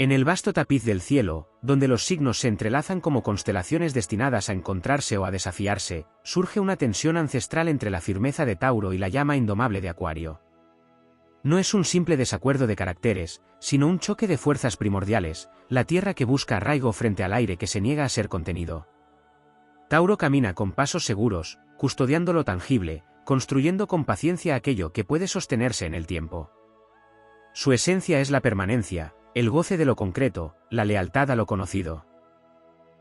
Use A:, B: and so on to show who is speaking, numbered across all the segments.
A: En el vasto tapiz del cielo, donde los signos se entrelazan como constelaciones destinadas a encontrarse o a desafiarse, surge una tensión ancestral entre la firmeza de Tauro y la llama indomable de Acuario. No es un simple desacuerdo de caracteres, sino un choque de fuerzas primordiales, la tierra que busca arraigo frente al aire que se niega a ser contenido. Tauro camina con pasos seguros, custodiando lo tangible, construyendo con paciencia aquello que puede sostenerse en el tiempo. Su esencia es la permanencia, el goce de lo concreto, la lealtad a lo conocido.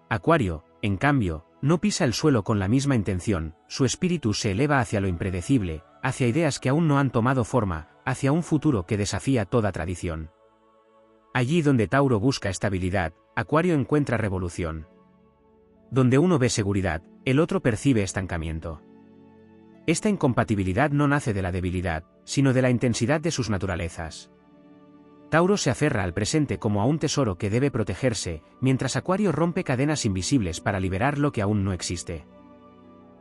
A: Acuario, en cambio, no pisa el suelo con la misma intención, su espíritu se eleva hacia lo impredecible, hacia ideas que aún no han tomado forma, hacia un futuro que desafía toda tradición. Allí donde Tauro busca estabilidad, Acuario encuentra revolución. Donde uno ve seguridad, el otro percibe estancamiento. Esta incompatibilidad no nace de la debilidad, sino de la intensidad de sus naturalezas. Tauro se aferra al presente como a un tesoro que debe protegerse, mientras Acuario rompe cadenas invisibles para liberar lo que aún no existe.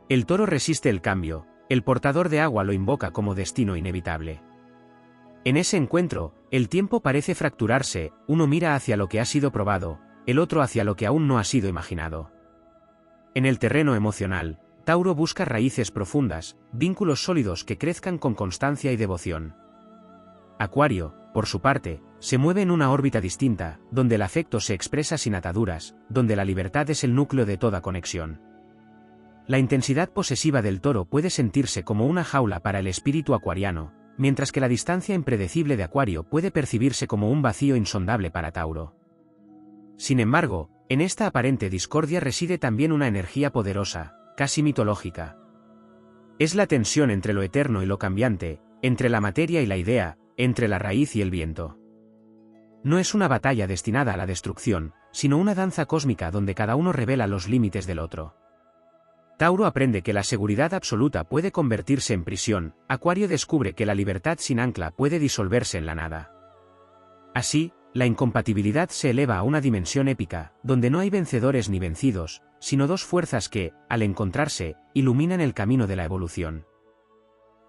A: El toro resiste el cambio, el portador de agua lo invoca como destino inevitable. En ese encuentro, el tiempo parece fracturarse, uno mira hacia lo que ha sido probado, el otro hacia lo que aún no ha sido imaginado. En el terreno emocional, Tauro busca raíces profundas, vínculos sólidos que crezcan con constancia y devoción. Acuario, por su parte, se mueve en una órbita distinta, donde el afecto se expresa sin ataduras, donde la libertad es el núcleo de toda conexión. La intensidad posesiva del toro puede sentirse como una jaula para el espíritu acuariano, mientras que la distancia impredecible de Acuario puede percibirse como un vacío insondable para Tauro. Sin embargo, en esta aparente discordia reside también una energía poderosa, casi mitológica. Es la tensión entre lo eterno y lo cambiante, entre la materia y la idea, entre la raíz y el viento. No es una batalla destinada a la destrucción, sino una danza cósmica donde cada uno revela los límites del otro. Tauro aprende que la seguridad absoluta puede convertirse en prisión, Acuario descubre que la libertad sin ancla puede disolverse en la nada. Así, la incompatibilidad se eleva a una dimensión épica, donde no hay vencedores ni vencidos, sino dos fuerzas que, al encontrarse, iluminan el camino de la evolución.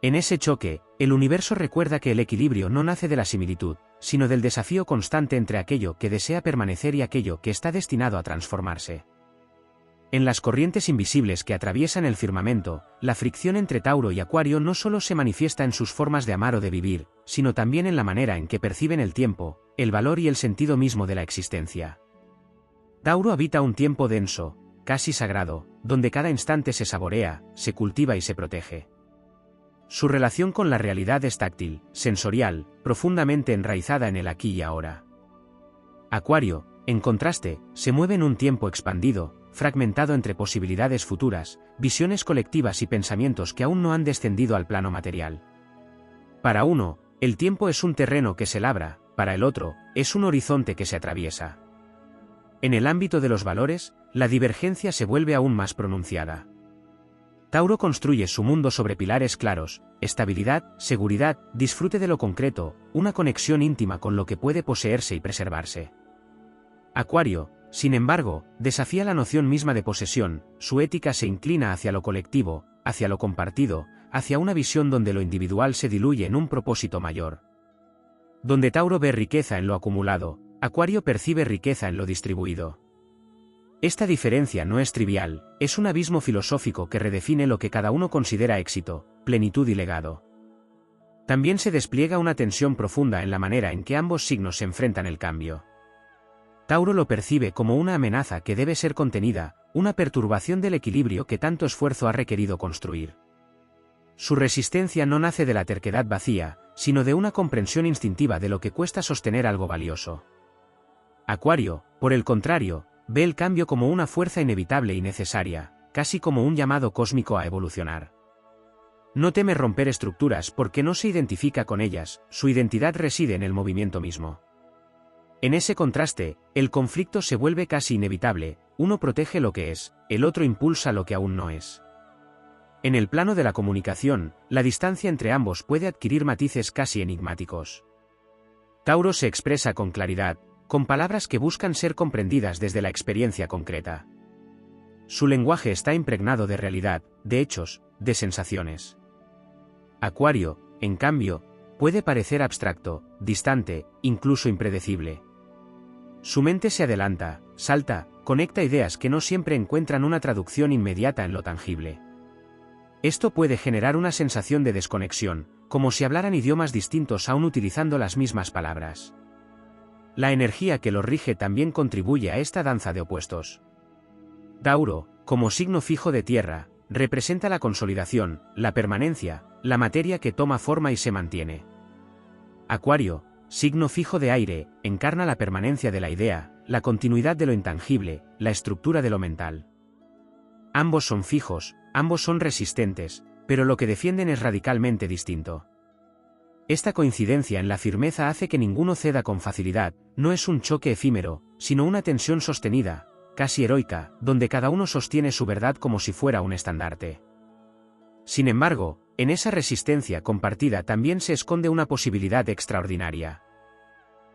A: En ese choque, el universo recuerda que el equilibrio no nace de la similitud, sino del desafío constante entre aquello que desea permanecer y aquello que está destinado a transformarse. En las corrientes invisibles que atraviesan el firmamento, la fricción entre Tauro y Acuario no solo se manifiesta en sus formas de amar o de vivir, sino también en la manera en que perciben el tiempo, el valor y el sentido mismo de la existencia. Tauro habita un tiempo denso, casi sagrado, donde cada instante se saborea, se cultiva y se protege. Su relación con la realidad es táctil, sensorial, profundamente enraizada en el aquí y ahora. Acuario, en contraste, se mueve en un tiempo expandido, fragmentado entre posibilidades futuras, visiones colectivas y pensamientos que aún no han descendido al plano material. Para uno, el tiempo es un terreno que se labra, para el otro, es un horizonte que se atraviesa. En el ámbito de los valores, la divergencia se vuelve aún más pronunciada. Tauro construye su mundo sobre pilares claros, estabilidad, seguridad, disfrute de lo concreto, una conexión íntima con lo que puede poseerse y preservarse. Acuario, sin embargo, desafía la noción misma de posesión, su ética se inclina hacia lo colectivo, hacia lo compartido, hacia una visión donde lo individual se diluye en un propósito mayor. Donde Tauro ve riqueza en lo acumulado, Acuario percibe riqueza en lo distribuido. Esta diferencia no es trivial, es un abismo filosófico que redefine lo que cada uno considera éxito, plenitud y legado. También se despliega una tensión profunda en la manera en que ambos signos se enfrentan el cambio. Tauro lo percibe como una amenaza que debe ser contenida, una perturbación del equilibrio que tanto esfuerzo ha requerido construir. Su resistencia no nace de la terquedad vacía, sino de una comprensión instintiva de lo que cuesta sostener algo valioso. Acuario, por el contrario, ve el cambio como una fuerza inevitable y necesaria, casi como un llamado cósmico a evolucionar. No teme romper estructuras porque no se identifica con ellas, su identidad reside en el movimiento mismo. En ese contraste, el conflicto se vuelve casi inevitable, uno protege lo que es, el otro impulsa lo que aún no es. En el plano de la comunicación, la distancia entre ambos puede adquirir matices casi enigmáticos. Tauro se expresa con claridad, con palabras que buscan ser comprendidas desde la experiencia concreta. Su lenguaje está impregnado de realidad, de hechos, de sensaciones. Acuario, en cambio, puede parecer abstracto, distante, incluso impredecible. Su mente se adelanta, salta, conecta ideas que no siempre encuentran una traducción inmediata en lo tangible. Esto puede generar una sensación de desconexión, como si hablaran idiomas distintos aún utilizando las mismas palabras. La energía que lo rige también contribuye a esta danza de opuestos. Tauro, como signo fijo de tierra, representa la consolidación, la permanencia, la materia que toma forma y se mantiene. Acuario, signo fijo de aire, encarna la permanencia de la idea, la continuidad de lo intangible, la estructura de lo mental. Ambos son fijos, ambos son resistentes, pero lo que defienden es radicalmente distinto. Esta coincidencia en la firmeza hace que ninguno ceda con facilidad, no es un choque efímero, sino una tensión sostenida, casi heroica, donde cada uno sostiene su verdad como si fuera un estandarte. Sin embargo, en esa resistencia compartida también se esconde una posibilidad extraordinaria.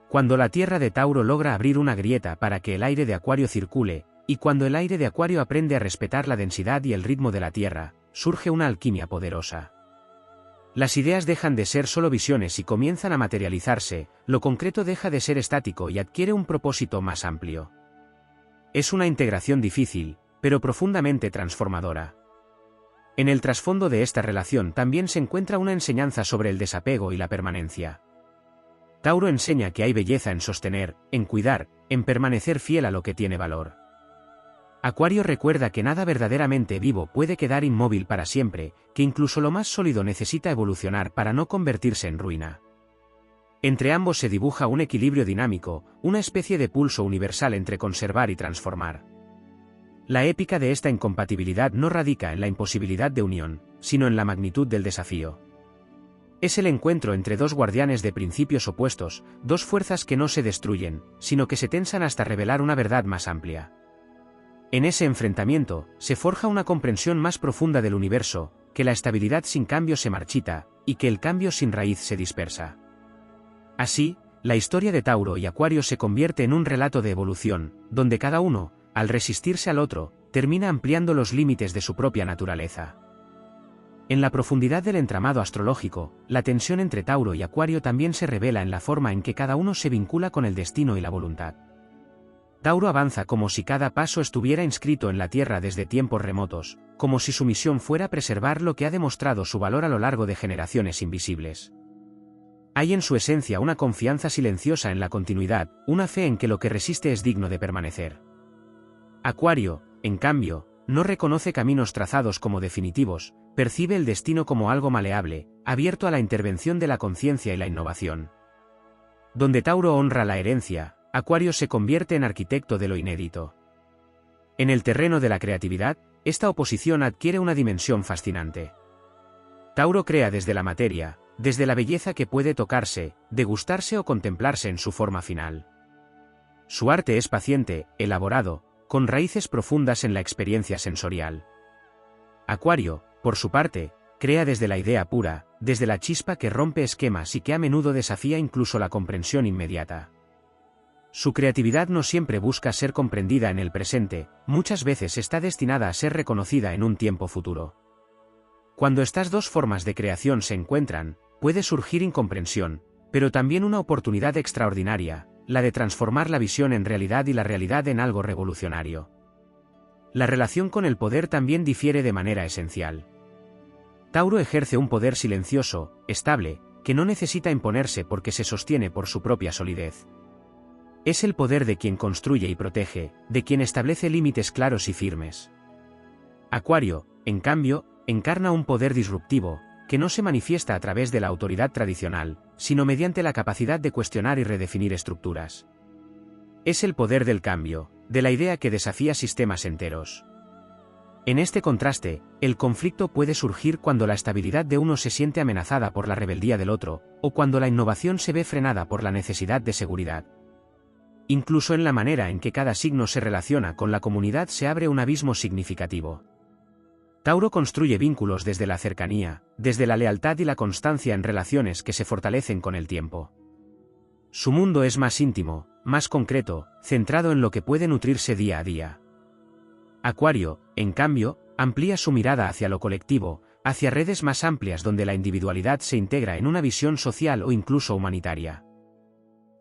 A: Cuando la tierra de Tauro logra abrir una grieta para que el aire de Acuario circule, y cuando el aire de Acuario aprende a respetar la densidad y el ritmo de la tierra, surge una alquimia poderosa. Las ideas dejan de ser solo visiones y comienzan a materializarse, lo concreto deja de ser estático y adquiere un propósito más amplio. Es una integración difícil, pero profundamente transformadora. En el trasfondo de esta relación también se encuentra una enseñanza sobre el desapego y la permanencia. Tauro enseña que hay belleza en sostener, en cuidar, en permanecer fiel a lo que tiene valor. Acuario recuerda que nada verdaderamente vivo puede quedar inmóvil para siempre, que incluso lo más sólido necesita evolucionar para no convertirse en ruina. Entre ambos se dibuja un equilibrio dinámico, una especie de pulso universal entre conservar y transformar. La épica de esta incompatibilidad no radica en la imposibilidad de unión, sino en la magnitud del desafío. Es el encuentro entre dos guardianes de principios opuestos, dos fuerzas que no se destruyen, sino que se tensan hasta revelar una verdad más amplia. En ese enfrentamiento, se forja una comprensión más profunda del universo, que la estabilidad sin cambio se marchita, y que el cambio sin raíz se dispersa. Así, la historia de Tauro y Acuario se convierte en un relato de evolución, donde cada uno, al resistirse al otro, termina ampliando los límites de su propia naturaleza. En la profundidad del entramado astrológico, la tensión entre Tauro y Acuario también se revela en la forma en que cada uno se vincula con el destino y la voluntad. Tauro avanza como si cada paso estuviera inscrito en la tierra desde tiempos remotos, como si su misión fuera preservar lo que ha demostrado su valor a lo largo de generaciones invisibles. Hay en su esencia una confianza silenciosa en la continuidad, una fe en que lo que resiste es digno de permanecer. Acuario, en cambio, no reconoce caminos trazados como definitivos, percibe el destino como algo maleable, abierto a la intervención de la conciencia y la innovación. Donde Tauro honra la herencia, Acuario se convierte en arquitecto de lo inédito. En el terreno de la creatividad, esta oposición adquiere una dimensión fascinante. Tauro crea desde la materia, desde la belleza que puede tocarse, degustarse o contemplarse en su forma final. Su arte es paciente, elaborado, con raíces profundas en la experiencia sensorial. Acuario, por su parte, crea desde la idea pura, desde la chispa que rompe esquemas y que a menudo desafía incluso la comprensión inmediata. Su creatividad no siempre busca ser comprendida en el presente, muchas veces está destinada a ser reconocida en un tiempo futuro. Cuando estas dos formas de creación se encuentran, puede surgir incomprensión, pero también una oportunidad extraordinaria, la de transformar la visión en realidad y la realidad en algo revolucionario. La relación con el poder también difiere de manera esencial. Tauro ejerce un poder silencioso, estable, que no necesita imponerse porque se sostiene por su propia solidez. Es el poder de quien construye y protege, de quien establece límites claros y firmes. Acuario, en cambio, encarna un poder disruptivo, que no se manifiesta a través de la autoridad tradicional, sino mediante la capacidad de cuestionar y redefinir estructuras. Es el poder del cambio, de la idea que desafía sistemas enteros. En este contraste, el conflicto puede surgir cuando la estabilidad de uno se siente amenazada por la rebeldía del otro, o cuando la innovación se ve frenada por la necesidad de seguridad. Incluso en la manera en que cada signo se relaciona con la comunidad se abre un abismo significativo. Tauro construye vínculos desde la cercanía, desde la lealtad y la constancia en relaciones que se fortalecen con el tiempo. Su mundo es más íntimo, más concreto, centrado en lo que puede nutrirse día a día. Acuario, en cambio, amplía su mirada hacia lo colectivo, hacia redes más amplias donde la individualidad se integra en una visión social o incluso humanitaria.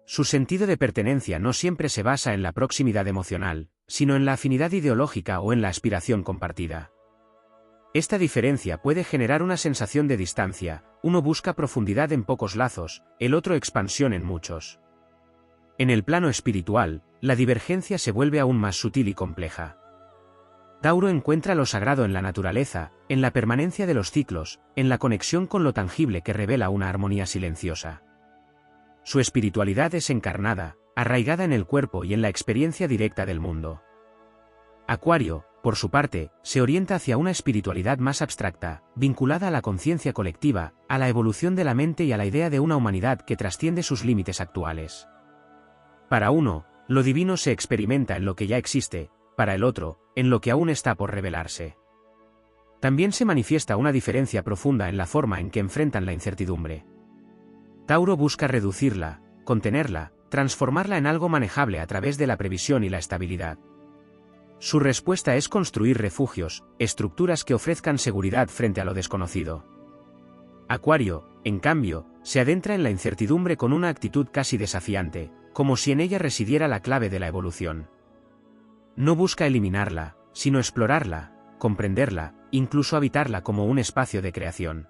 A: Su sentido de pertenencia no siempre se basa en la proximidad emocional, sino en la afinidad ideológica o en la aspiración compartida. Esta diferencia puede generar una sensación de distancia, uno busca profundidad en pocos lazos, el otro expansión en muchos. En el plano espiritual, la divergencia se vuelve aún más sutil y compleja. Tauro encuentra lo sagrado en la naturaleza, en la permanencia de los ciclos, en la conexión con lo tangible que revela una armonía silenciosa. Su espiritualidad es encarnada, arraigada en el cuerpo y en la experiencia directa del mundo. Acuario, por su parte, se orienta hacia una espiritualidad más abstracta, vinculada a la conciencia colectiva, a la evolución de la mente y a la idea de una humanidad que trasciende sus límites actuales. Para uno, lo divino se experimenta en lo que ya existe, para el otro, en lo que aún está por revelarse. También se manifiesta una diferencia profunda en la forma en que enfrentan la incertidumbre. Tauro busca reducirla, contenerla, transformarla en algo manejable a través de la previsión y la estabilidad. Su respuesta es construir refugios, estructuras que ofrezcan seguridad frente a lo desconocido. Acuario, en cambio, se adentra en la incertidumbre con una actitud casi desafiante, como si en ella residiera la clave de la evolución. No busca eliminarla, sino explorarla, comprenderla, incluso habitarla como un espacio de creación.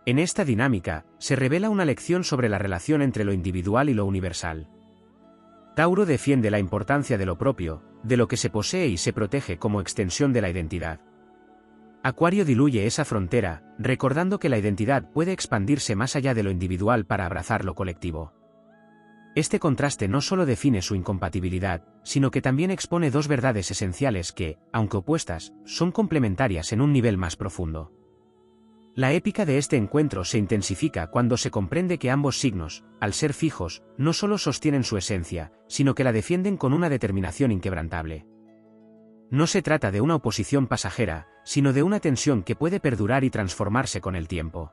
A: En esta dinámica, se revela una lección sobre la relación entre lo individual y lo universal. Tauro defiende la importancia de lo propio, de lo que se posee y se protege como extensión de la identidad. Acuario diluye esa frontera, recordando que la identidad puede expandirse más allá de lo individual para abrazar lo colectivo. Este contraste no solo define su incompatibilidad, sino que también expone dos verdades esenciales que, aunque opuestas, son complementarias en un nivel más profundo. La épica de este encuentro se intensifica cuando se comprende que ambos signos, al ser fijos, no solo sostienen su esencia, sino que la defienden con una determinación inquebrantable. No se trata de una oposición pasajera, sino de una tensión que puede perdurar y transformarse con el tiempo.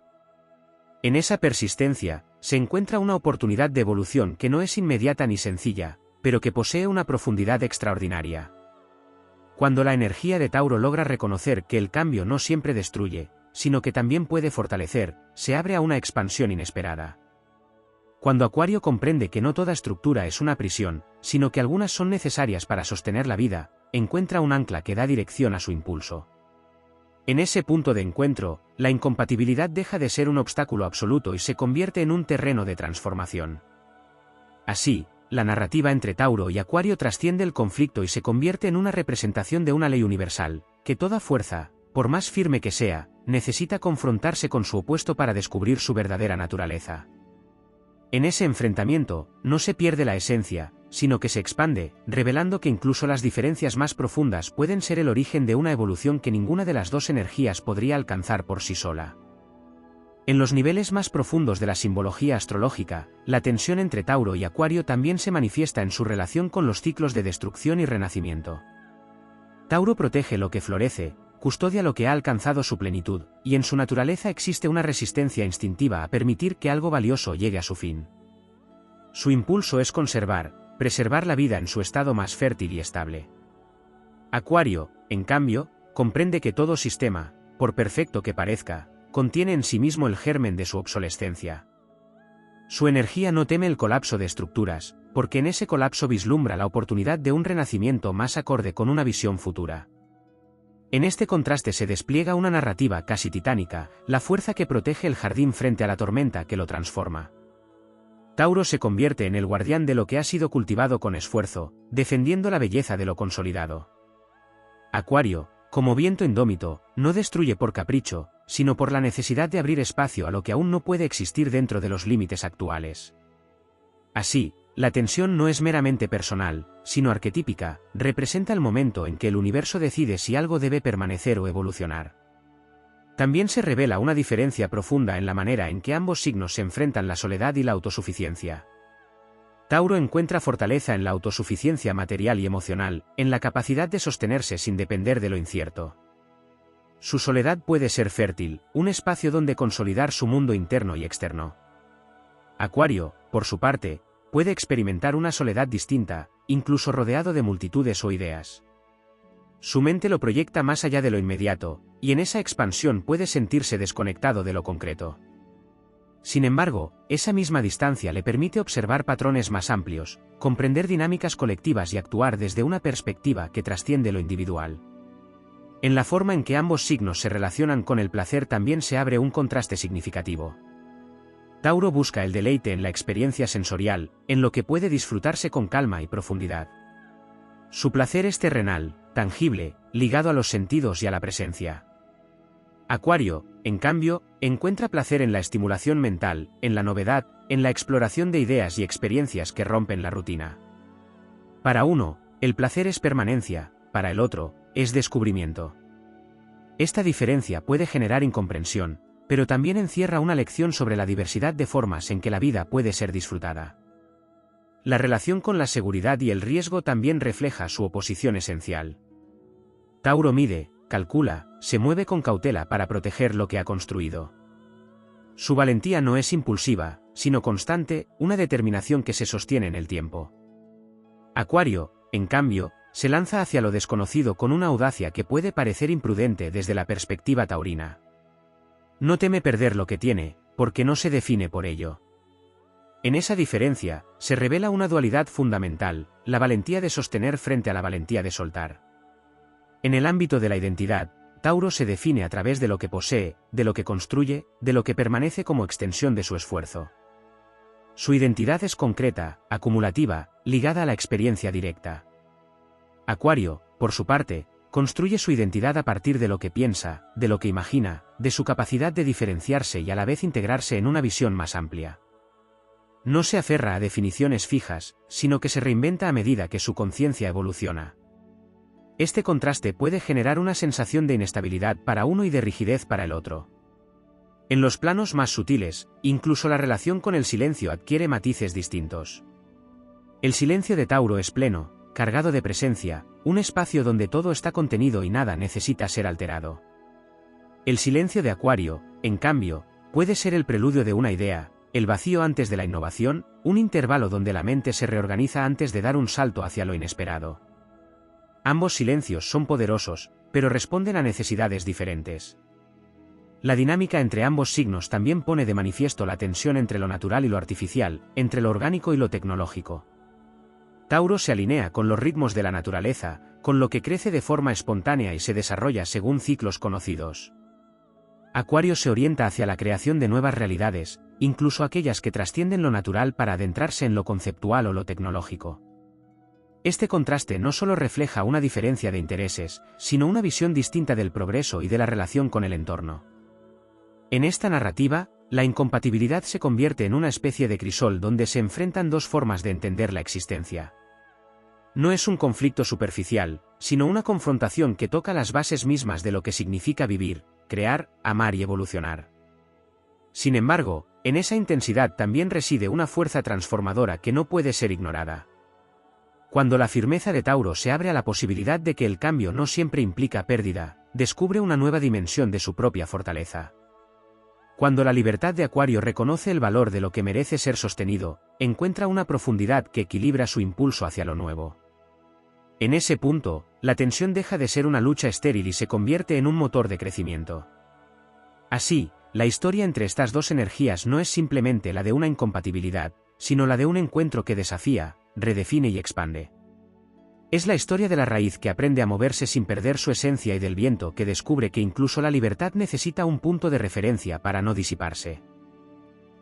A: En esa persistencia, se encuentra una oportunidad de evolución que no es inmediata ni sencilla, pero que posee una profundidad extraordinaria. Cuando la energía de Tauro logra reconocer que el cambio no siempre destruye, sino que también puede fortalecer, se abre a una expansión inesperada. Cuando Acuario comprende que no toda estructura es una prisión, sino que algunas son necesarias para sostener la vida, encuentra un ancla que da dirección a su impulso. En ese punto de encuentro, la incompatibilidad deja de ser un obstáculo absoluto y se convierte en un terreno de transformación. Así, la narrativa entre Tauro y Acuario trasciende el conflicto y se convierte en una representación de una ley universal, que toda fuerza, por más firme que sea, necesita confrontarse con su opuesto para descubrir su verdadera naturaleza. En ese enfrentamiento, no se pierde la esencia, sino que se expande, revelando que incluso las diferencias más profundas pueden ser el origen de una evolución que ninguna de las dos energías podría alcanzar por sí sola. En los niveles más profundos de la simbología astrológica, la tensión entre Tauro y Acuario también se manifiesta en su relación con los ciclos de destrucción y renacimiento. Tauro protege lo que florece, custodia lo que ha alcanzado su plenitud, y en su naturaleza existe una resistencia instintiva a permitir que algo valioso llegue a su fin. Su impulso es preservar la vida en su estado más fértil y estable. Acuario, en cambio, comprende que todo sistema, por perfecto que parezca, contiene en sí mismo el germen de su obsolescencia. Su energía no teme el colapso de estructuras, porque en ese colapso vislumbra la oportunidad de un renacimiento más acorde con una visión futura. En este contraste se despliega una narrativa casi titánica, la fuerza que protege el jardín frente a la tormenta que lo transforma. Tauro se convierte en el guardián de lo que ha sido cultivado con esfuerzo, defendiendo la belleza de lo consolidado. Acuario, como viento indómito, no destruye por capricho, sino por la necesidad de abrir espacio a lo que aún no puede existir dentro de los límites actuales. Así, la tensión no es meramente personal, sino arquetípica, representa el momento en que el universo decide si algo debe permanecer o evolucionar. También se revela una diferencia profunda en la manera en que ambos signos se enfrentan la soledad y la autosuficiencia. Tauro encuentra fortaleza en la autosuficiencia material y emocional, en la capacidad de sostenerse sin depender de lo incierto. Su soledad puede ser fértil, un espacio donde consolidar su mundo interno y externo. Acuario, por su parte, puede experimentar una soledad distinta, incluso rodeado de multitudes o ideas. Su mente lo proyecta más allá de lo inmediato, y en esa expansión puede sentirse desconectado de lo concreto. Sin embargo, esa misma distancia le permite observar patrones más amplios, comprender dinámicas colectivas y actuar desde una perspectiva que trasciende lo individual. En la forma en que ambos signos se relacionan con el placer también se abre un contraste significativo. Tauro busca el deleite en la experiencia sensorial, en lo que puede disfrutarse con calma y profundidad. Su placer es terrenal, tangible, ligado a los sentidos y a la presencia. Acuario, en cambio, encuentra placer en la estimulación mental, en la novedad, en la exploración de ideas y experiencias que rompen la rutina. Para uno, el placer es permanencia, para el otro, es descubrimiento. Esta diferencia puede generar incomprensión, pero también encierra una lección sobre la diversidad de formas en que la vida puede ser disfrutada. La relación con la seguridad y el riesgo también refleja su oposición esencial. Tauro mide, calcula, se mueve con cautela para proteger lo que ha construido. Su valentía no es impulsiva, sino constante, una determinación que se sostiene en el tiempo. Acuario, en cambio, se lanza hacia lo desconocido con una audacia que puede parecer imprudente desde la perspectiva taurina. No teme perder lo que tiene, porque no se define por ello. En esa diferencia, se revela una dualidad fundamental, la valentía de sostener frente a la valentía de soltar. En el ámbito de la identidad, Tauro se define a través de lo que posee, de lo que construye, de lo que permanece como extensión de su esfuerzo. Su identidad es concreta, acumulativa, ligada a la experiencia directa. Acuario, por su parte, construye su identidad a partir de lo que piensa, de lo que imagina, de su capacidad de diferenciarse y a la vez integrarse en una visión más amplia. No se aferra a definiciones fijas, sino que se reinventa a medida que su conciencia evoluciona. Este contraste puede generar una sensación de inestabilidad para uno y de rigidez para el otro. En los planos más sutiles, incluso la relación con el silencio adquiere matices distintos. El silencio de Tauro es pleno, cargado de presencia, un espacio donde todo está contenido y nada necesita ser alterado. El silencio de Acuario, en cambio, puede ser el preludio de una idea, el vacío antes de la innovación, un intervalo donde la mente se reorganiza antes de dar un salto hacia lo inesperado. Ambos silencios son poderosos, pero responden a necesidades diferentes. La dinámica entre ambos signos también pone de manifiesto la tensión entre lo natural y lo artificial, entre lo orgánico y lo tecnológico. Tauro se alinea con los ritmos de la naturaleza, con lo que crece de forma espontánea y se desarrolla según ciclos conocidos. Acuario se orienta hacia la creación de nuevas realidades, incluso aquellas que trascienden lo natural para adentrarse en lo conceptual o lo tecnológico. Este contraste no solo refleja una diferencia de intereses, sino una visión distinta del progreso y de la relación con el entorno. En esta narrativa, la incompatibilidad se convierte en una especie de crisol donde se enfrentan dos formas de entender la existencia. No es un conflicto superficial, sino una confrontación que toca las bases mismas de lo que significa vivir, crear, amar y evolucionar. Sin embargo, en esa intensidad también reside una fuerza transformadora que no puede ser ignorada. Cuando la firmeza de Tauro se abre a la posibilidad de que el cambio no siempre implica pérdida, descubre una nueva dimensión de su propia fortaleza. Cuando la libertad de Acuario reconoce el valor de lo que merece ser sostenido, encuentra una profundidad que equilibra su impulso hacia lo nuevo. En ese punto, la tensión deja de ser una lucha estéril y se convierte en un motor de crecimiento. Así, la historia entre estas dos energías no es simplemente la de una incompatibilidad, sino la de un encuentro que desafía, redefine y expande. Es la historia de la raíz que aprende a moverse sin perder su esencia y del viento que descubre que incluso la libertad necesita un punto de referencia para no disiparse.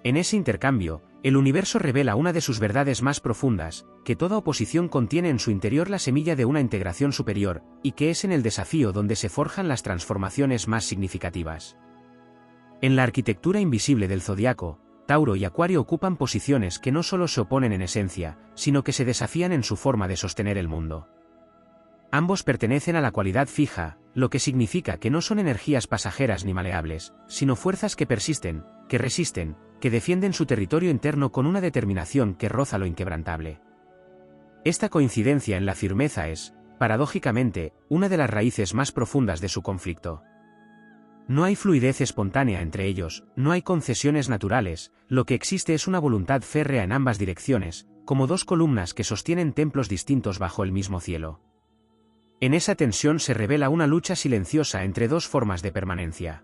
A: En ese intercambio, el universo revela una de sus verdades más profundas, que toda oposición contiene en su interior la semilla de una integración superior, y que es en el desafío donde se forjan las transformaciones más significativas. En la arquitectura invisible del zodiaco, Tauro y Acuario ocupan posiciones que no solo se oponen en esencia, sino que se desafían en su forma de sostener el mundo. Ambos pertenecen a la cualidad fija, lo que significa que no son energías pasajeras ni maleables, sino fuerzas que persisten, que resisten, que defienden su territorio interno con una determinación que roza lo inquebrantable. Esta coincidencia en la firmeza es, paradójicamente, una de las raíces más profundas de su conflicto. No hay fluidez espontánea entre ellos, no hay concesiones naturales, lo que existe es una voluntad férrea en ambas direcciones, como dos columnas que sostienen templos distintos bajo el mismo cielo. En esa tensión se revela una lucha silenciosa entre dos formas de permanencia.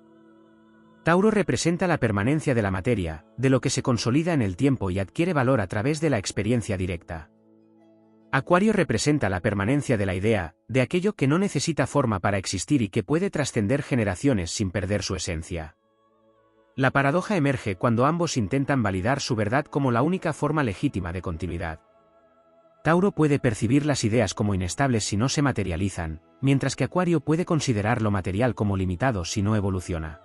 A: Tauro representa la permanencia de la materia, de lo que se consolida en el tiempo y adquiere valor a través de la experiencia directa. Acuario representa la permanencia de la idea, de aquello que no necesita forma para existir y que puede trascender generaciones sin perder su esencia. La paradoja emerge cuando ambos intentan validar su verdad como la única forma legítima de continuidad. Tauro puede percibir las ideas como inestables si no se materializan, mientras que Acuario puede considerar lo material como limitado si no evoluciona.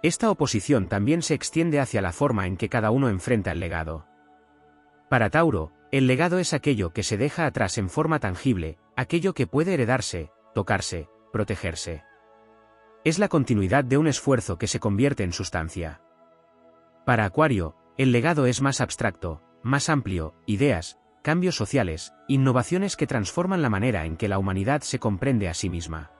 A: Esta oposición también se extiende hacia la forma en que cada uno enfrenta el legado. Para Tauro, el legado es aquello que se deja atrás en forma tangible, aquello que puede heredarse, tocarse, protegerse. Es la continuidad de un esfuerzo que se convierte en sustancia. Para Acuario, el legado es más abstracto, más amplio, ideas, cambios sociales, innovaciones que transforman la manera en que la humanidad se comprende a sí misma.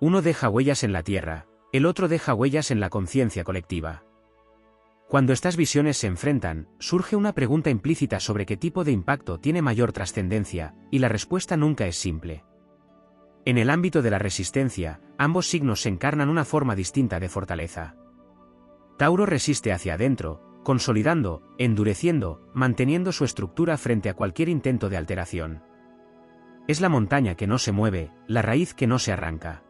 A: Uno deja huellas en la tierra, el otro deja huellas en la conciencia colectiva. Cuando estas visiones se enfrentan, surge una pregunta implícita sobre qué tipo de impacto tiene mayor trascendencia, y la respuesta nunca es simple. En el ámbito de la resistencia, ambos signos encarnan una forma distinta de fortaleza. Tauro resiste hacia adentro, consolidando, endureciendo, manteniendo su estructura frente a cualquier intento de alteración. Es la montaña que no se mueve, la raíz que no se arranca.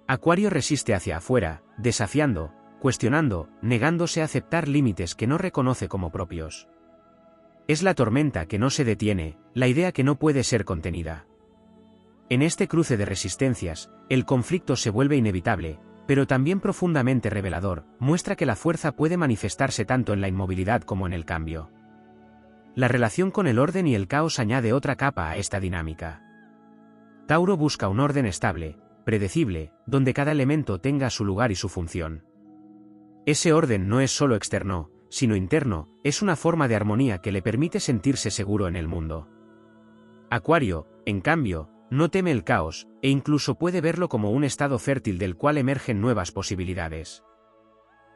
A: Acuario resiste hacia afuera, desafiando, cuestionando, negándose a aceptar límites que no reconoce como propios. Es la tormenta que no se detiene, la idea que no puede ser contenida. En este cruce de resistencias, el conflicto se vuelve inevitable, pero también profundamente revelador, muestra que la fuerza puede manifestarse tanto en la inmovilidad como en el cambio. La relación con el orden y el caos añade otra capa a esta dinámica. Tauro busca un orden estable, predecible, donde cada elemento tenga su lugar y su función. Ese orden no es solo externo, sino interno, es una forma de armonía que le permite sentirse seguro en el mundo. Acuario, en cambio, no teme el caos, e incluso puede verlo como un estado fértil del cual emergen nuevas posibilidades.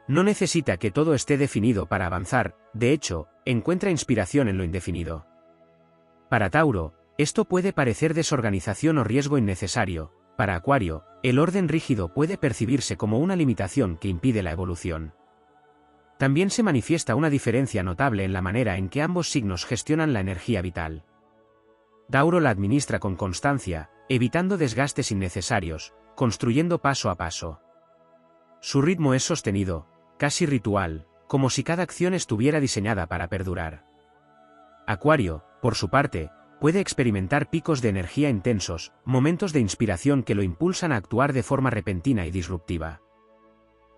A: No necesita que todo esté definido para avanzar, de hecho, encuentra inspiración en lo indefinido. Para Tauro, esto puede parecer desorganización o riesgo innecesario. Para Acuario, el orden rígido puede percibirse como una limitación que impide la evolución. También se manifiesta una diferencia notable en la manera en que ambos signos gestionan la energía vital. Tauro la administra con constancia, evitando desgastes innecesarios, construyendo paso a paso. Su ritmo es sostenido, casi ritual, como si cada acción estuviera diseñada para perdurar. Acuario, por su parte, puede experimentar picos de energía intensos, momentos de inspiración que lo impulsan a actuar de forma repentina y disruptiva.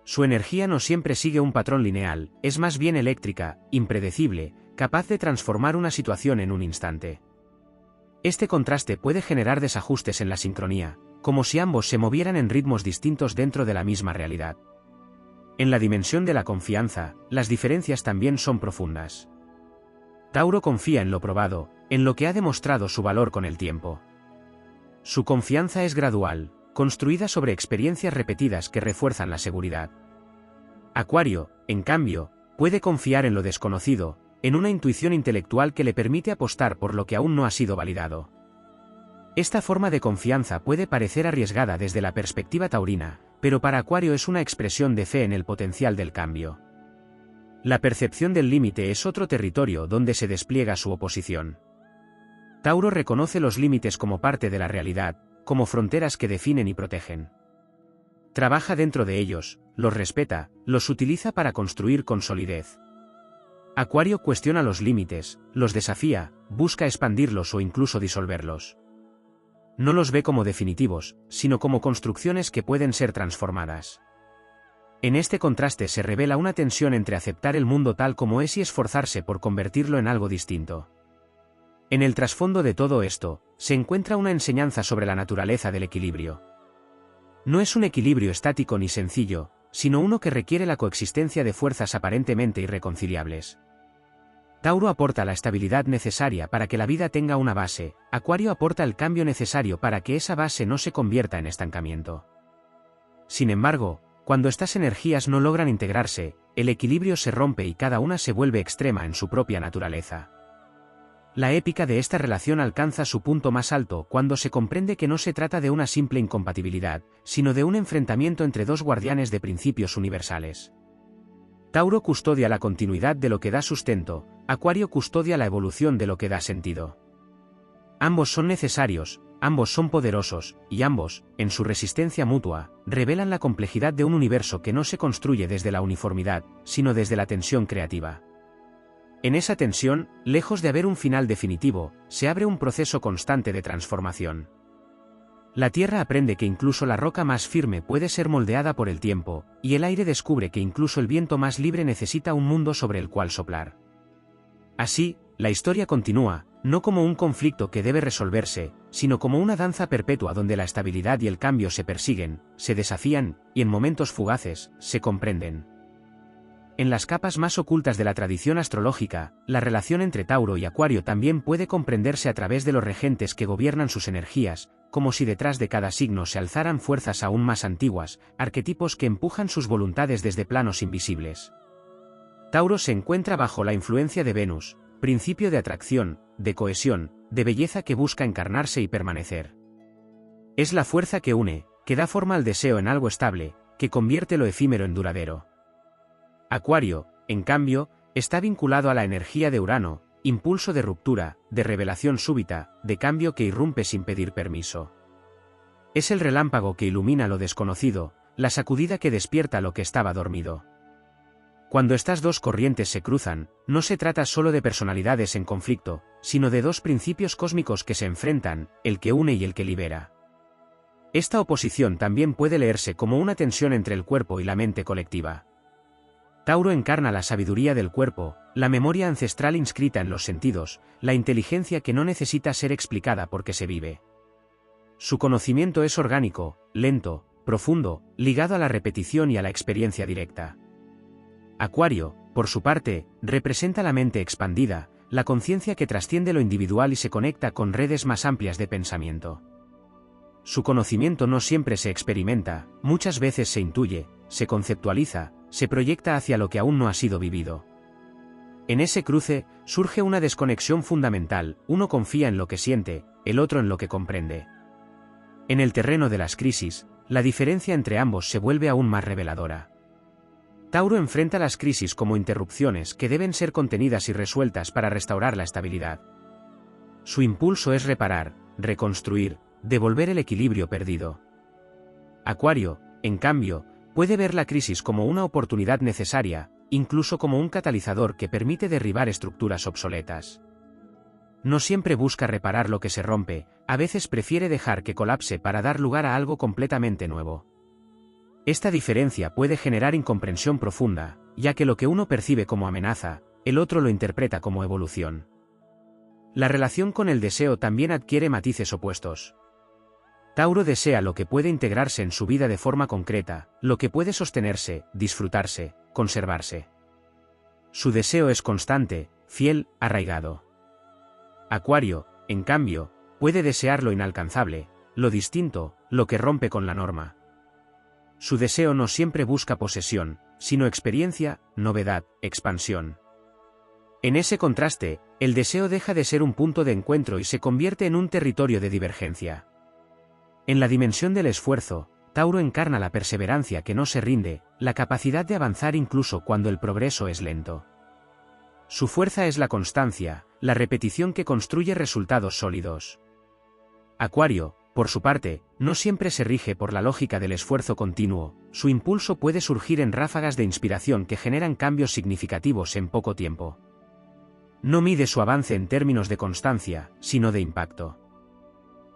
A: Su energía no siempre sigue un patrón lineal, es más bien eléctrica, impredecible, capaz de transformar una situación en un instante. Este contraste puede generar desajustes en la sincronía, como si ambos se movieran en ritmos distintos dentro de la misma realidad. En la dimensión de la confianza, las diferencias también son profundas. Tauro confía en lo probado, en lo que ha demostrado su valor con el tiempo. Su confianza es gradual, construida sobre experiencias repetidas que refuerzan la seguridad. Acuario, en cambio, puede confiar en lo desconocido, en una intuición intelectual que le permite apostar por lo que aún no ha sido validado. Esta forma de confianza puede parecer arriesgada desde la perspectiva taurina, pero para Acuario es una expresión de fe en el potencial del cambio. La percepción del límite es otro territorio donde se despliega su oposición. Tauro reconoce los límites como parte de la realidad, como fronteras que definen y protegen. Trabaja dentro de ellos, los respeta, los utiliza para construir con solidez. Acuario cuestiona los límites, los desafía, busca expandirlos o incluso disolverlos. No los ve como definitivos, sino como construcciones que pueden ser transformadas. En este contraste se revela una tensión entre aceptar el mundo tal como es y esforzarse por convertirlo en algo distinto. En el trasfondo de todo esto, se encuentra una enseñanza sobre la naturaleza del equilibrio. No es un equilibrio estático ni sencillo, sino uno que requiere la coexistencia de fuerzas aparentemente irreconciliables. Tauro aporta la estabilidad necesaria para que la vida tenga una base, Acuario aporta el cambio necesario para que esa base no se convierta en estancamiento. Sin embargo, cuando estas energías no logran integrarse, el equilibrio se rompe y cada una se vuelve extrema en su propia naturaleza. La épica de esta relación alcanza su punto más alto cuando se comprende que no se trata de una simple incompatibilidad, sino de un enfrentamiento entre dos guardianes de principios universales. Tauro custodia la continuidad de lo que da sustento, Acuario custodia la evolución de lo que da sentido. Ambos son necesarios, ambos son poderosos, y ambos, en su resistencia mutua, revelan la complejidad de un universo que no se construye desde la uniformidad, sino desde la tensión creativa. En esa tensión, lejos de haber un final definitivo, se abre un proceso constante de transformación. La tierra aprende que incluso la roca más firme puede ser moldeada por el tiempo, y el aire descubre que incluso el viento más libre necesita un mundo sobre el cual soplar. Así, la historia continúa, no como un conflicto que debe resolverse, sino como una danza perpetua donde la estabilidad y el cambio se persiguen, se desafían, y en momentos fugaces, se comprenden. En las capas más ocultas de la tradición astrológica, la relación entre Tauro y Acuario también puede comprenderse a través de los regentes que gobiernan sus energías, como si detrás de cada signo se alzaran fuerzas aún más antiguas, arquetipos que empujan sus voluntades desde planos invisibles. Tauro se encuentra bajo la influencia de Venus, principio de atracción, de cohesión, de belleza que busca encarnarse y permanecer. Es la fuerza que une, que da forma al deseo en algo estable, que convierte lo efímero en duradero. Acuario, en cambio, está vinculado a la energía de Urano, impulso de ruptura, de revelación súbita, de cambio que irrumpe sin pedir permiso. Es el relámpago que ilumina lo desconocido, la sacudida que despierta lo que estaba dormido. Cuando estas dos corrientes se cruzan, no se trata solo de personalidades en conflicto, sino de dos principios cósmicos que se enfrentan, el que une y el que libera. Esta oposición también puede leerse como una tensión entre el cuerpo y la mente colectiva. Tauro encarna la sabiduría del cuerpo, la memoria ancestral inscrita en los sentidos, la inteligencia que no necesita ser explicada porque se vive. Su conocimiento es orgánico, lento, profundo, ligado a la repetición y a la experiencia directa. Acuario, por su parte, representa la mente expandida, la conciencia que trasciende lo individual y se conecta con redes más amplias de pensamiento. Su conocimiento no siempre se experimenta, muchas veces se intuye, se conceptualiza, se proyecta hacia lo que aún no ha sido vivido. En ese cruce, surge una desconexión fundamental, uno confía en lo que siente, el otro en lo que comprende. En el terreno de las crisis, la diferencia entre ambos se vuelve aún más reveladora. Tauro enfrenta las crisis como interrupciones que deben ser contenidas y resueltas para restaurar la estabilidad. Su impulso es reparar, reconstruir, devolver el equilibrio perdido. Acuario, en cambio, puede ver la crisis como una oportunidad necesaria, incluso como un catalizador que permite derribar estructuras obsoletas. No siempre busca reparar lo que se rompe, a veces prefiere dejar que colapse para dar lugar a algo completamente nuevo. Esta diferencia puede generar incomprensión profunda, ya que lo que uno percibe como amenaza, el otro lo interpreta como evolución. La relación con el deseo también adquiere matices opuestos. Tauro desea lo que puede integrarse en su vida de forma concreta, lo que puede sostenerse, disfrutarse, conservarse. Su deseo es constante, fiel, arraigado. Acuario, en cambio, puede desear lo inalcanzable, lo distinto, lo que rompe con la norma. Su deseo no siempre busca posesión, sino experiencia, novedad, expansión. En ese contraste, el deseo deja de ser un punto de encuentro y se convierte en un territorio de divergencia. En la dimensión del esfuerzo, Tauro encarna la perseverancia que no se rinde, la capacidad de avanzar incluso cuando el progreso es lento. Su fuerza es la constancia, la repetición que construye resultados sólidos. Acuario, por su parte, no siempre se rige por la lógica del esfuerzo continuo, su impulso puede surgir en ráfagas de inspiración que generan cambios significativos en poco tiempo. No mide su avance en términos de constancia, sino de impacto.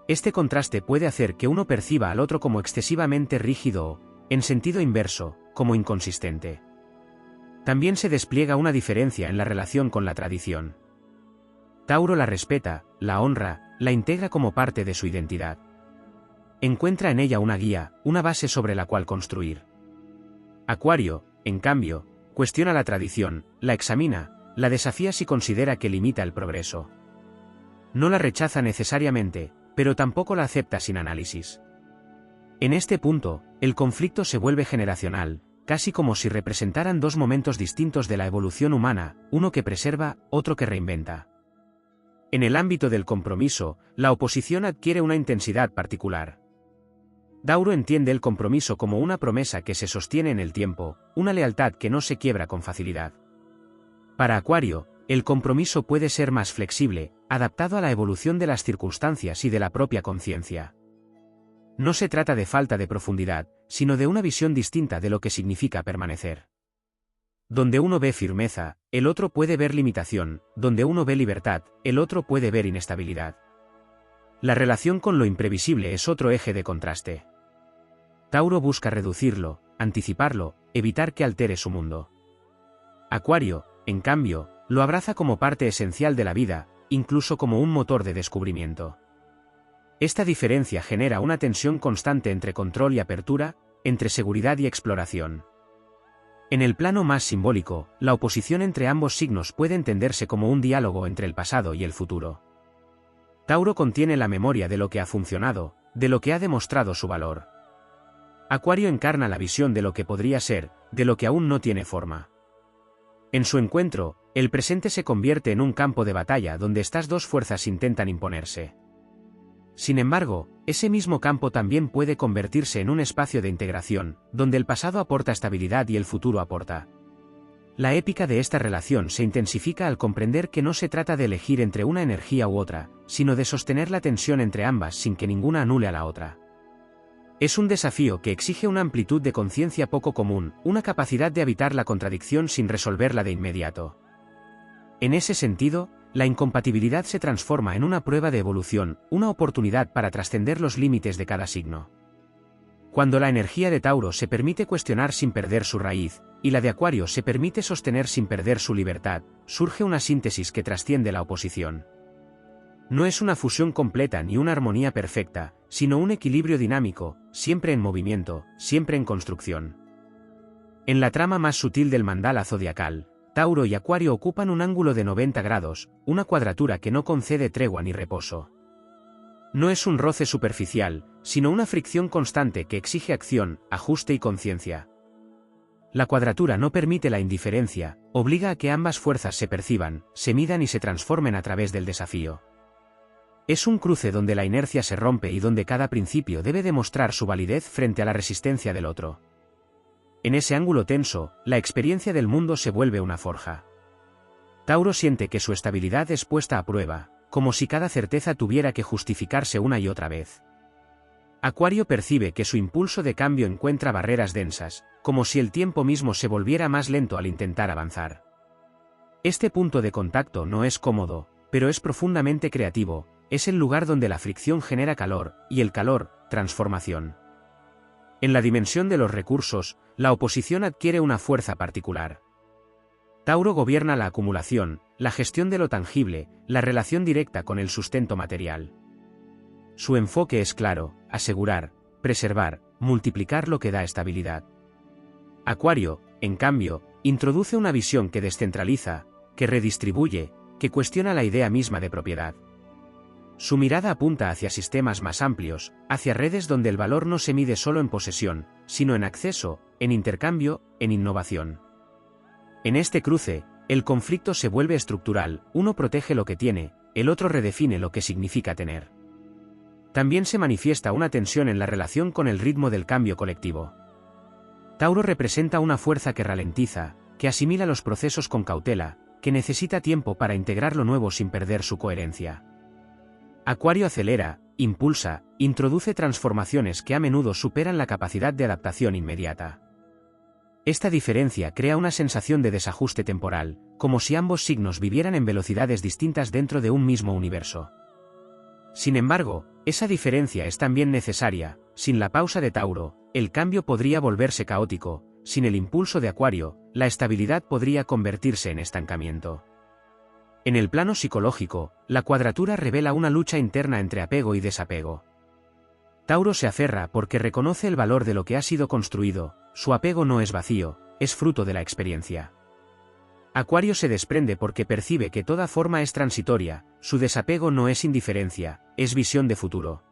A: Este contraste puede hacer que uno perciba al otro como excesivamente rígido o, en sentido inverso, como inconsistente. También se despliega una diferencia en la relación con la tradición. Tauro la respeta, la honra, la integra como parte de su identidad. Encuentra en ella una guía, una base sobre la cual construir. Acuario, en cambio, cuestiona la tradición, la examina, la desafía si considera que limita el progreso. No la rechaza necesariamente, pero tampoco la acepta sin análisis. En este punto, el conflicto se vuelve generacional, casi como si representaran dos momentos distintos de la evolución humana, uno que preserva, otro que reinventa. En el ámbito del compromiso, la oposición adquiere una intensidad particular. Tauro entiende el compromiso como una promesa que se sostiene en el tiempo, una lealtad que no se quiebra con facilidad. Para Acuario, el compromiso puede ser más flexible, adaptado a la evolución de las circunstancias y de la propia conciencia. No se trata de falta de profundidad, sino de una visión distinta de lo que significa permanecer. Donde uno ve firmeza, el otro puede ver limitación; donde uno ve libertad, el otro puede ver inestabilidad. La relación con lo imprevisible es otro eje de contraste. Tauro busca reducirlo, anticiparlo, evitar que altere su mundo. Acuario, en cambio, lo abraza como parte esencial de la vida, incluso como un motor de descubrimiento. Esta diferencia genera una tensión constante entre control y apertura, entre seguridad y exploración. En el plano más simbólico, la oposición entre ambos signos puede entenderse como un diálogo entre el pasado y el futuro. Tauro contiene la memoria de lo que ha funcionado, de lo que ha demostrado su valor. Acuario encarna la visión de lo que podría ser, de lo que aún no tiene forma. En su encuentro, el presente se convierte en un campo de batalla donde estas dos fuerzas intentan imponerse. Sin embargo, ese mismo campo también puede convertirse en un espacio de integración, donde el pasado aporta estabilidad y el futuro aporta. La épica de esta relación se intensifica al comprender que no se trata de elegir entre una energía u otra, sino de sostener la tensión entre ambas sin que ninguna anule a la otra. Es un desafío que exige una amplitud de conciencia poco común, una capacidad de habitar la contradicción sin resolverla de inmediato. En ese sentido, la incompatibilidad se transforma en una prueba de evolución, una oportunidad para trascender los límites de cada signo. Cuando la energía de Tauro se permite cuestionar sin perder su raíz, y la de Acuario se permite sostener sin perder su libertad, surge una síntesis que trasciende la oposición. No es una fusión completa ni una armonía perfecta, sino un equilibrio dinámico, siempre en movimiento, siempre en construcción. En la trama más sutil del mandala zodiacal, Tauro y Acuario ocupan un ángulo de 90 grados, una cuadratura que no concede tregua ni reposo. No es un roce superficial, sino una fricción constante que exige acción, ajuste y conciencia. La cuadratura no permite la indiferencia, obliga a que ambas fuerzas se perciban, se midan y se transformen a través del desafío. Es un cruce donde la inercia se rompe y donde cada principio debe demostrar su validez frente a la resistencia del otro. En ese ángulo tenso, la experiencia del mundo se vuelve una forja. Tauro siente que su estabilidad es puesta a prueba, como si cada certeza tuviera que justificarse una y otra vez. Acuario percibe que su impulso de cambio encuentra barreras densas, como si el tiempo mismo se volviera más lento al intentar avanzar. Este punto de contacto no es cómodo, pero es profundamente creativo, es el lugar donde la fricción genera calor, y el calor, transformación. En la dimensión de los recursos, la oposición adquiere una fuerza particular. Tauro gobierna la acumulación, la gestión de lo tangible, la relación directa con el sustento material. Su enfoque es claro: asegurar, preservar, multiplicar lo que da estabilidad. Acuario, en cambio, introduce una visión que descentraliza, que redistribuye, que cuestiona la idea misma de propiedad. Su mirada apunta hacia sistemas más amplios, hacia redes donde el valor no se mide solo en posesión, sino en acceso, en intercambio, en innovación. En este cruce, el conflicto se vuelve estructural: uno protege lo que tiene, el otro redefine lo que significa tener. También se manifiesta una tensión en la relación con el ritmo del cambio colectivo. Tauro representa una fuerza que ralentiza, que asimila los procesos con cautela, que necesita tiempo para integrar lo nuevo sin perder su coherencia. Acuario acelera, impulsa, introduce transformaciones que a menudo superan la capacidad de adaptación inmediata. Esta diferencia crea una sensación de desajuste temporal, como si ambos signos vivieran en velocidades distintas dentro de un mismo universo. Sin embargo, esa diferencia es también necesaria. Sin la pausa de Tauro, el cambio podría volverse caótico; sin el impulso de Acuario, la estabilidad podría convertirse en estancamiento. En el plano psicológico, la cuadratura revela una lucha interna entre apego y desapego. Tauro se aferra porque reconoce el valor de lo que ha sido construido; su apego no es vacío, es fruto de la experiencia. Acuario se desprende porque percibe que toda forma es transitoria; su desapego no es indiferencia, es visión de futuro.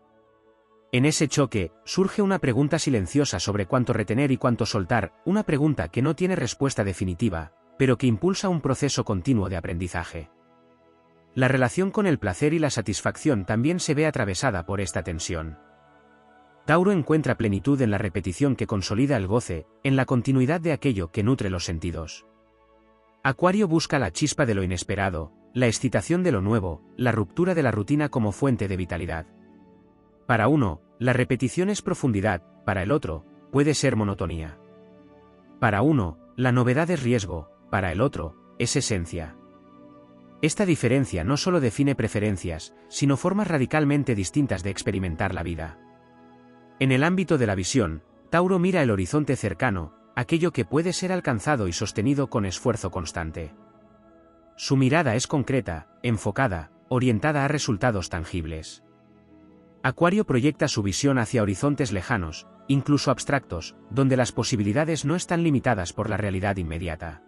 A: En ese choque, surge una pregunta silenciosa sobre cuánto retener y cuánto soltar, una pregunta que no tiene respuesta definitiva, pero que impulsa un proceso continuo de aprendizaje. La relación con el placer y la satisfacción también se ve atravesada por esta tensión. Tauro encuentra plenitud en la repetición que consolida el goce, en la continuidad de aquello que nutre los sentidos. Acuario busca la chispa de lo inesperado, la excitación de lo nuevo, la ruptura de la rutina como fuente de vitalidad. Para uno, la repetición es profundidad, para el otro, puede ser monotonía. Para uno, la novedad es riesgo, para el otro, es esencia. Esta diferencia no solo define preferencias, sino formas radicalmente distintas de experimentar la vida. En el ámbito de la visión, Tauro mira el horizonte cercano, aquello que puede ser alcanzado y sostenido con esfuerzo constante. Su mirada es concreta, enfocada, orientada a resultados tangibles. Acuario proyecta su visión hacia horizontes lejanos, incluso abstractos, donde las posibilidades no están limitadas por la realidad inmediata.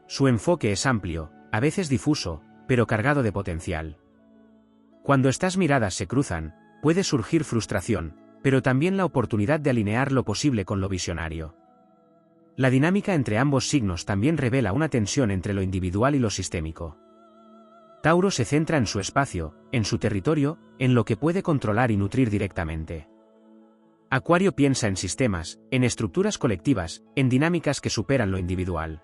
A: Su enfoque es amplio, a veces difuso, pero cargado de potencial. Cuando estas miradas se cruzan, puede surgir frustración, pero también la oportunidad de alinear lo posible con lo visionario. La dinámica entre ambos signos también revela una tensión entre lo individual y lo sistémico. Tauro se centra en su espacio, en su territorio, en lo que puede controlar y nutrir directamente. Acuario piensa en sistemas, en estructuras colectivas, en dinámicas que superan lo individual.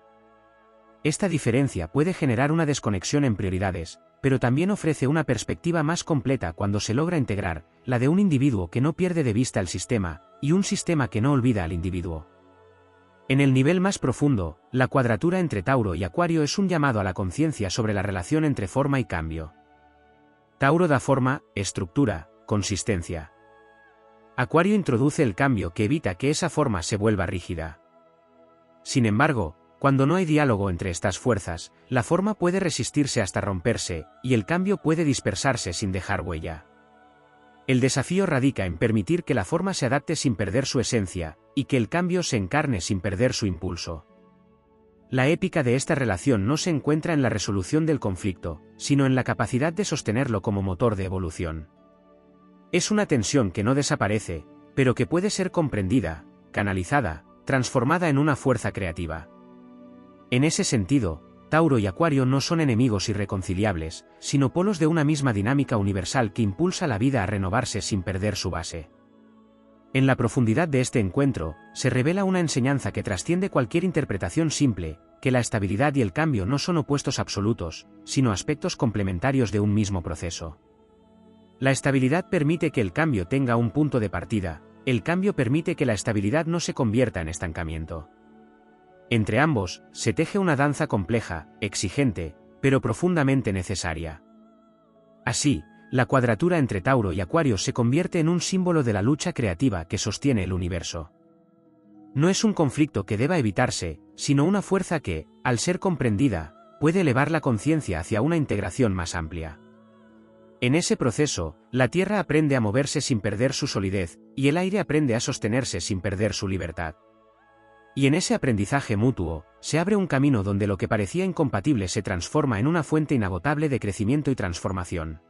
A: Esta diferencia puede generar una desconexión en prioridades, pero también ofrece una perspectiva más completa cuando se logra integrar, la de un individuo que no pierde de vista el sistema, y un sistema que no olvida al individuo. En el nivel más profundo, la cuadratura entre Tauro y Acuario es un llamado a la conciencia sobre la relación entre forma y cambio. Tauro da forma, estructura, consistencia. Acuario introduce el cambio que evita que esa forma se vuelva rígida. Sin embargo, cuando no hay diálogo entre estas fuerzas, la forma puede resistirse hasta romperse, y el cambio puede dispersarse sin dejar huella. El desafío radica en permitir que la forma se adapte sin perder su esencia, y que el cambio se encarne sin perder su impulso. La épica de esta relación no se encuentra en la resolución del conflicto, sino en la capacidad de sostenerlo como motor de evolución. Es una tensión que no desaparece, pero que puede ser comprendida, canalizada, transformada en una fuerza creativa. En ese sentido, Tauro y Acuario no son enemigos irreconciliables, sino polos de una misma dinámica universal que impulsa la vida a renovarse sin perder su base. En la profundidad de este encuentro, se revela una enseñanza que trasciende cualquier interpretación simple, que la estabilidad y el cambio no son opuestos absolutos, sino aspectos complementarios de un mismo proceso. La estabilidad permite que el cambio tenga un punto de partida, el cambio permite que la estabilidad no se convierta en estancamiento. Entre ambos, se teje una danza compleja, exigente, pero profundamente necesaria. Así, la cuadratura entre Tauro y Acuario se convierte en un símbolo de la lucha creativa que sostiene el universo. No es un conflicto que deba evitarse, sino una fuerza que, al ser comprendida, puede elevar la conciencia hacia una integración más amplia. En ese proceso, la Tierra aprende a moverse sin perder su solidez, y el aire aprende a sostenerse sin perder su libertad. Y en ese aprendizaje mutuo, se abre un camino donde lo que parecía incompatible se transforma en una fuente inagotable de crecimiento y transformación.